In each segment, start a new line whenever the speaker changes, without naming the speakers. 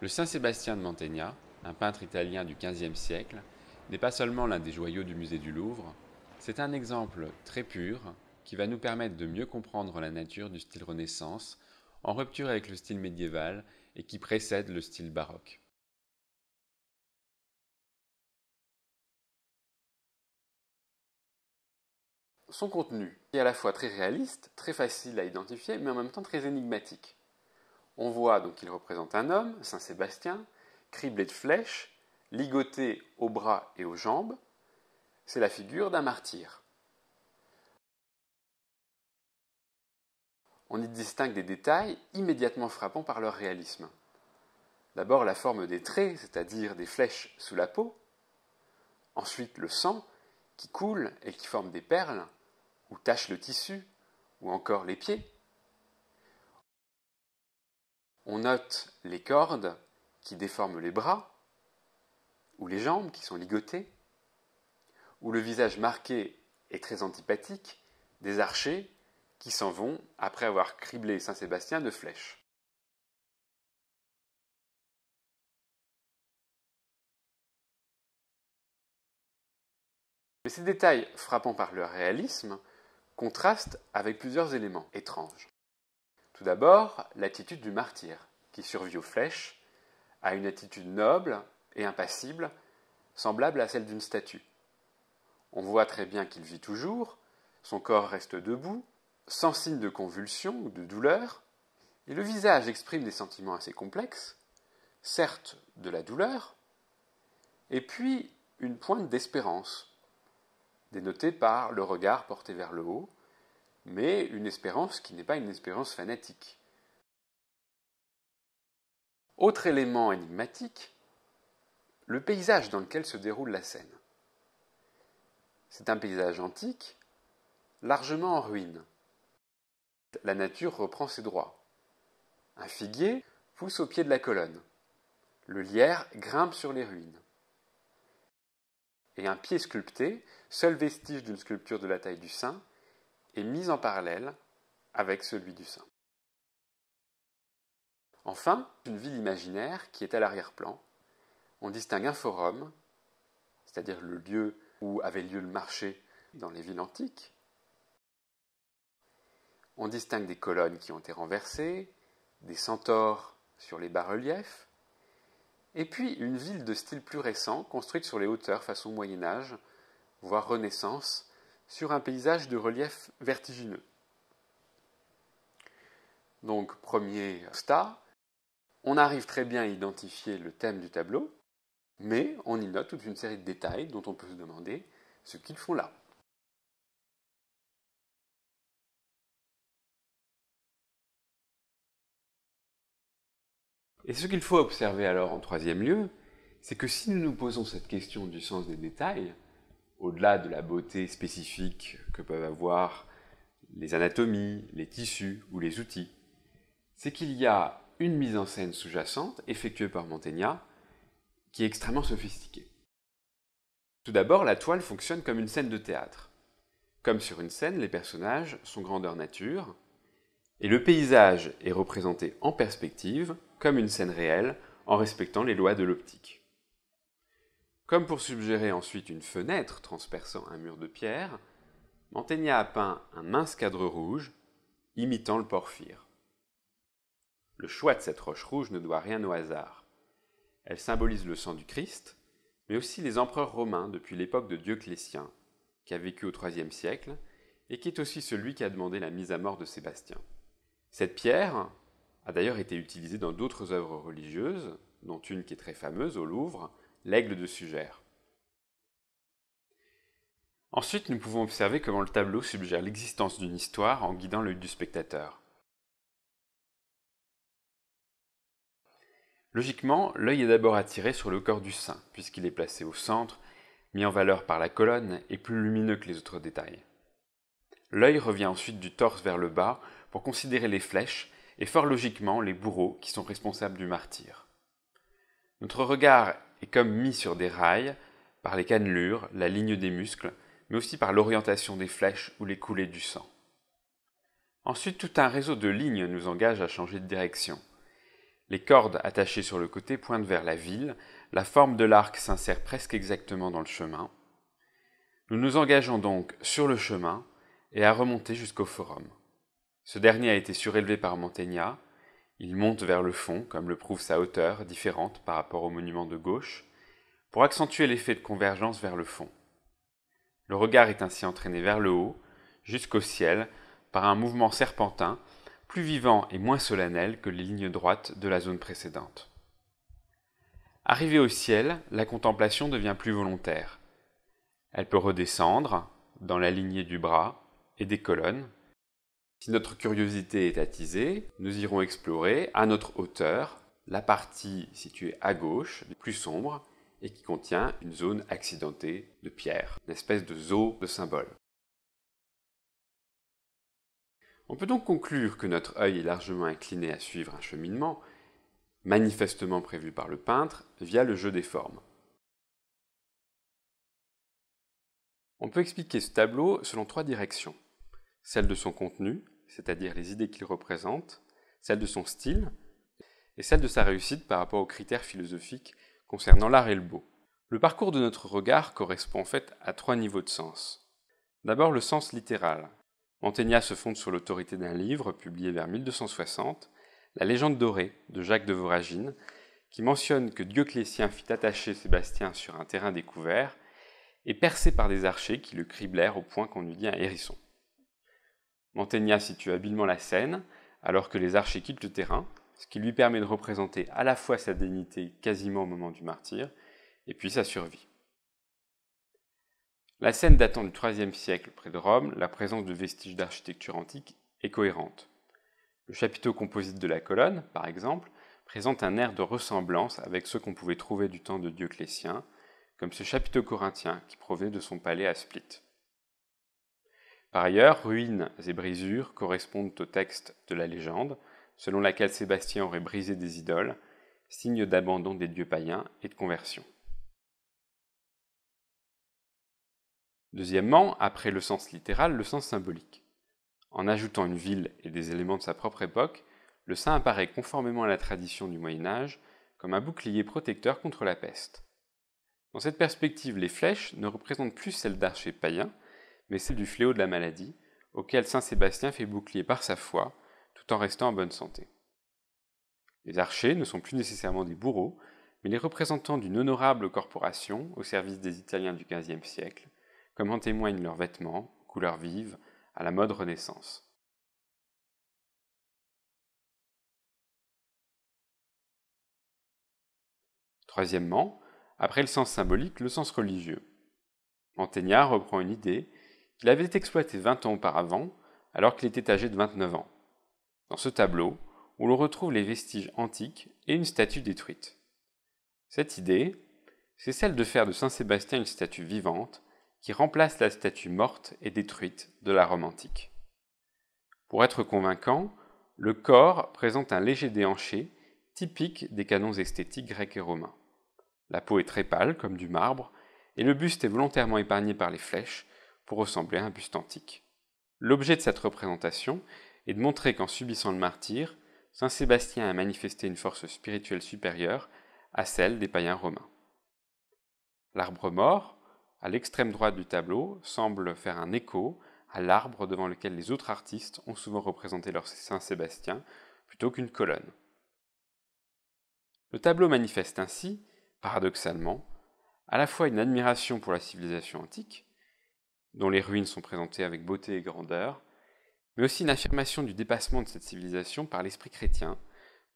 Le Saint-Sébastien de Mantegna, un peintre italien du XVe siècle, n'est pas seulement l'un des joyaux du musée du Louvre, c'est un exemple très pur qui va nous permettre de mieux comprendre la nature du style Renaissance, en rupture avec le style médiéval et qui précède le style baroque. Son contenu est à la fois très réaliste, très facile à identifier, mais en même temps très énigmatique. On voit donc qu'il représente un homme, Saint Sébastien, criblé de flèches, ligoté aux bras et aux jambes. C'est la figure d'un martyr. On y distingue des détails immédiatement frappants par leur réalisme. D'abord la forme des traits, c'est-à-dire des flèches sous la peau. Ensuite le sang qui coule et qui forme des perles, ou tache le tissu, ou encore les pieds. On note les cordes qui déforment les bras, ou les jambes qui sont ligotées, ou le visage marqué et très antipathique des archers qui s'en vont après avoir criblé Saint-Sébastien de flèches. Mais ces détails frappants par leur réalisme contrastent avec plusieurs éléments étranges. Tout d'abord, l'attitude du martyr, qui survit aux flèches, a une attitude noble et impassible, semblable à celle d'une statue. On voit très bien qu'il vit toujours, son corps reste debout, sans signe de convulsion ou de douleur, et le visage exprime des sentiments assez complexes, certes de la douleur, et puis une pointe d'espérance, dénotée par le regard porté vers le haut, mais une espérance qui n'est pas une espérance fanatique. Autre élément énigmatique, le paysage dans lequel se déroule la scène. C'est un paysage antique, largement en ruine. La nature reprend ses droits. Un figuier pousse au pied de la colonne. Le lierre grimpe sur les ruines. Et un pied sculpté, seul vestige d'une sculpture de la taille du saint, est mis en parallèle avec celui du saint. Enfin, une ville imaginaire qui est à l'arrière-plan. On distingue un forum, c'est-à-dire le lieu où avait lieu le marché dans les villes antiques. On distingue des colonnes qui ont été renversées, des centaures sur les bas-reliefs, et puis une ville de style plus récent, construite sur les hauteurs façon Moyen-Âge, voire Renaissance, sur un paysage de relief vertigineux. Donc, premier constat, on arrive très bien à identifier le thème du tableau, mais on y note toute une série de détails dont on peut se demander ce qu'ils font là. Et ce qu'il faut observer alors en troisième lieu, c'est que si nous nous posons cette question du sens des détails, au-delà de la beauté spécifique que peuvent avoir les anatomies, les tissus ou les outils, c'est qu'il y a une mise en scène sous-jacente effectuée par Mantegna qui est extrêmement sophistiquée. Tout d'abord, la toile fonctionne comme une scène de théâtre. Comme sur une scène, les personnages sont grandeur nature, et le paysage est représenté en perspective, comme une scène réelle, en respectant les lois de l'optique. Comme pour suggérer ensuite une fenêtre transperçant un mur de pierre, Mantegna a peint un mince cadre rouge, imitant le porphyre. Le choix de cette roche rouge ne doit rien au hasard. Elle symbolise le sang du Christ, mais aussi les empereurs romains depuis l'époque de Dioclétien, qui a vécu au IIIe siècle, et qui est aussi celui qui a demandé la mise à mort de Sébastien. Cette pierre a d'ailleurs été utilisée dans d'autres œuvres religieuses, dont une qui est très fameuse au Louvre, l'aigle de Sugère. Ensuite, nous pouvons observer comment le tableau suggère l'existence d'une histoire en guidant l'œil du spectateur. Logiquement, l'œil est d'abord attiré sur le corps du saint, puisqu'il est placé au centre, mis en valeur par la colonne et plus lumineux que les autres détails. L'œil revient ensuite du torse vers le bas pour considérer les flèches et fort logiquement les bourreaux qui sont responsables du martyre. Notre regard est comme mis sur des rails par les cannelures, la ligne des muscles, mais aussi par l'orientation des flèches ou les coulées du sang. Ensuite, tout un réseau de lignes nous engage à changer de direction. Les cordes attachées sur le côté pointent vers la ville, la forme de l'arc s'insère presque exactement dans le chemin. Nous nous engageons donc sur le chemin et à remonter jusqu'au forum. Ce dernier a été surélevé par Mantegna. Il monte vers le fond, comme le prouve sa hauteur, différente par rapport au monument de gauche, pour accentuer l'effet de convergence vers le fond. Le regard est ainsi entraîné vers le haut, jusqu'au ciel, par un mouvement serpentin, plus vivant et moins solennel que les lignes droites de la zone précédente. Arrivé au ciel, la contemplation devient plus volontaire. Elle peut redescendre, dans la lignée du bras et des colonnes. Si notre curiosité est attisée, nous irons explorer, à notre hauteur, la partie située à gauche, plus sombre, et qui contient une zone accidentée de pierre, une espèce de zoo de symboles. On peut donc conclure que notre œil est largement incliné à suivre un cheminement, manifestement prévu par le peintre, via le jeu des formes. On peut expliquer ce tableau selon 3 directions. Celle de son contenu, c'est-à-dire les idées qu'il représente, celle de son style, et celle de sa réussite par rapport aux critères philosophiques concernant l'art et le beau. Le parcours de notre regard correspond en fait à 3 niveaux de sens. D'abord le sens littéral. Mantegna se fonde sur l'autorité d'un livre publié vers 1260, La légende dorée de Jacques de Voragine, qui mentionne que Dioclétien fit attacher Sébastien sur un terrain découvert et percé par des archers qui le criblèrent au point qu'on eût dit un hérisson. Mantegna situe habilement la scène, alors que les archers quittent le terrain, ce qui lui permet de représenter à la fois sa dignité quasiment au moment du martyre, et puis sa survie. La scène datant du IIIe siècle près de Rome, la présence de vestiges d'architecture antique est cohérente. Le chapiteau composite de la colonne, par exemple, présente un air de ressemblance avec ceux qu'on pouvait trouver du temps de Dioclétien, comme ce chapiteau corinthien qui provenait de son palais à Split. Par ailleurs, ruines et brisures correspondent au texte de la légende, selon laquelle Sébastien aurait brisé des idoles, signe d'abandon des dieux païens et de conversion. Deuxièmement, après le sens littéral, le sens symbolique. En ajoutant une ville et des éléments de sa propre époque, le saint apparaît conformément à la tradition du Moyen-Âge comme un bouclier protecteur contre la peste. Dans cette perspective, les flèches ne représentent plus celles d'archers païens, mais celles du fléau de la maladie, auquel saint Sébastien fait bouclier par sa foi, tout en restant en bonne santé. Les archers ne sont plus nécessairement des bourreaux, mais les représentants d'une honorable corporation au service des Italiens du XVe siècle, comme en témoignent leurs vêtements, couleurs vives, à la mode Renaissance. Troisièmement, après le sens symbolique, le sens religieux. Mantegna reprend une idée qu'il avait exploitée 20 ans auparavant, alors qu'il était âgé de 29 ans. Dans ce tableau, où l'on retrouve les vestiges antiques et une statue détruite. Cette idée, c'est celle de faire de Saint Sébastien une statue vivante qui remplace la statue morte et détruite de la Rome antique. Pour être convaincant, le corps présente un léger déhanché, typique des canons esthétiques grecs et romains. La peau est très pâle, comme du marbre, et le buste est volontairement épargné par les flèches pour ressembler à un buste antique. L'objet de cette représentation est de montrer qu'en subissant le martyre, Saint Sébastien a manifesté une force spirituelle supérieure à celle des païens romains. L'arbre mort, à l'extrême droite du tableau, semble faire un écho à l'arbre devant lequel les autres artistes ont souvent représenté leur Saint Sébastien plutôt qu'une colonne. Le tableau manifeste ainsi, paradoxalement, à la fois une admiration pour la civilisation antique, dont les ruines sont présentées avec beauté et grandeur, mais aussi une affirmation du dépassement de cette civilisation par l'esprit chrétien,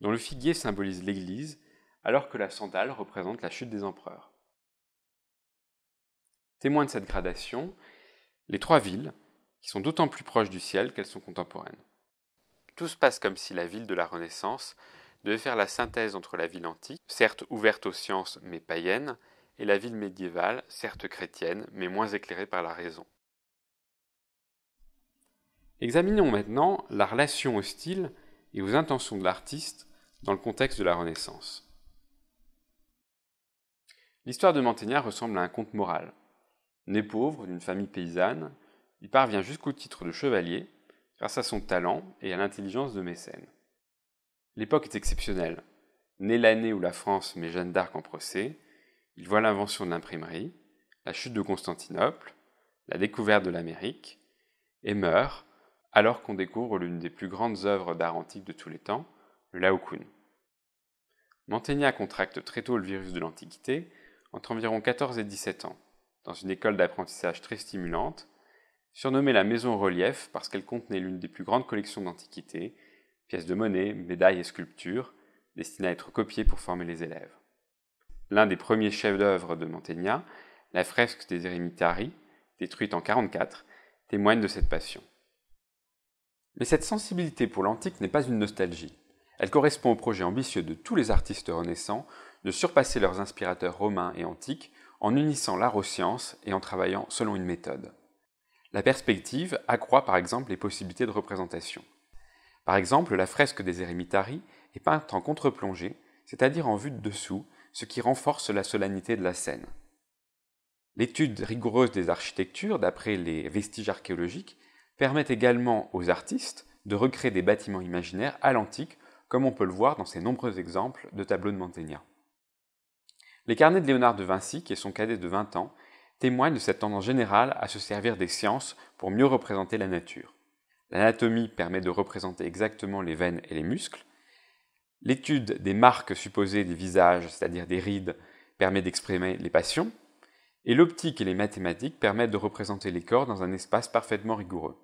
dont le figuier symbolise l'Église, alors que la sandale représente la chute des empereurs. Témoins de cette gradation, les 3 villes, qui sont d'autant plus proches du ciel qu'elles sont contemporaines. Tout se passe comme si la ville de la Renaissance devait faire la synthèse entre la ville antique, certes ouverte aux sciences mais païenne, et la ville médiévale, certes chrétienne mais moins éclairée par la raison. Examinons maintenant la relation au style et aux intentions de l'artiste dans le contexte de la Renaissance. L'histoire de Mantegna ressemble à un conte moral. Né pauvre d'une famille paysanne, il parvient jusqu'au titre de chevalier grâce à son talent et à l'intelligence de mécène. L'époque est exceptionnelle. Né l'année où la France met Jeanne d'Arc en procès, il voit l'invention de l'imprimerie, la chute de Constantinople, la découverte de l'Amérique, et meurt alors qu'on découvre l'une des plus grandes œuvres d'art antique de tous les temps, le Laocoon. Mantegna contracte très tôt le virus de l'Antiquité, entre environ 14 et 17 ans, dans une école d'apprentissage très stimulante, surnommée la Maison Relief parce qu'elle contenait l'une des plus grandes collections d'antiquités, pièces de monnaie, médailles et sculptures, destinées à être copiées pour former les élèves. L'un des premiers chefs-d'œuvre de Mantegna, la fresque des Eremitari, détruite en 1944, témoigne de cette passion. Mais cette sensibilité pour l'antique n'est pas une nostalgie. Elle correspond au projet ambitieux de tous les artistes renaissants de surpasser leurs inspirateurs romains et antiques en unissant l'art aux sciences et en travaillant selon une méthode. La perspective accroît par exemple les possibilités de représentation. Par exemple, la fresque des Eremitari est peinte en contre-plongée, c'est-à-dire en vue de dessous, ce qui renforce la solennité de la scène. L'étude rigoureuse des architectures, d'après les vestiges archéologiques, permet également aux artistes de recréer des bâtiments imaginaires à l'antique, comme on peut le voir dans ces nombreux exemples de tableaux de Mantegna. Les carnets de Léonard de Vinci, qui est son cadet de 20 ans, témoignent de cette tendance générale à se servir des sciences pour mieux représenter la nature. L'anatomie permet de représenter exactement les veines et les muscles. L'étude des marques supposées des visages, c'est-à-dire des rides, permet d'exprimer les passions. Et l'optique et les mathématiques permettent de représenter les corps dans un espace parfaitement rigoureux.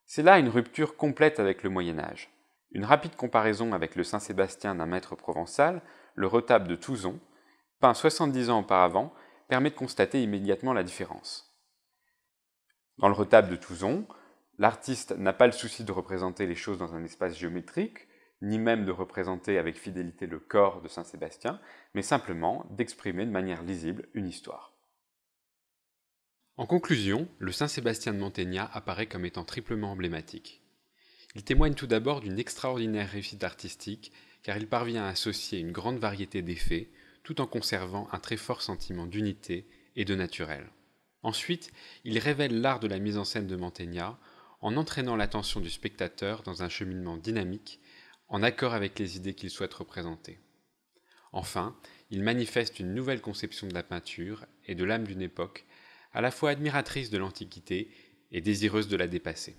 C'est là une rupture complète avec le Moyen-Âge. Une rapide comparaison avec le Saint-Sébastien d'un maître provençal, le retable de Touzon, peint 70 ans auparavant, permet de constater immédiatement la différence. Dans le retable de Touzon, l'artiste n'a pas le souci de représenter les choses dans un espace géométrique, ni même de représenter avec fidélité le corps de Saint-Sébastien, mais simplement d'exprimer de manière lisible une histoire. En conclusion, le Saint-Sébastien de Mantegna apparaît comme étant triplement emblématique. Il témoigne tout d'abord d'une extraordinaire réussite artistique, car il parvient à associer une grande variété d'effets, tout en conservant un très fort sentiment d'unité et de naturel. Ensuite, il révèle l'art de la mise en scène de Mantegna, en entraînant l'attention du spectateur dans un cheminement dynamique, en accord avec les idées qu'il souhaite représenter. Enfin, il manifeste une nouvelle conception de la peinture et de l'âme d'une époque, à la fois admiratrice de l'Antiquité et désireuse de la dépasser.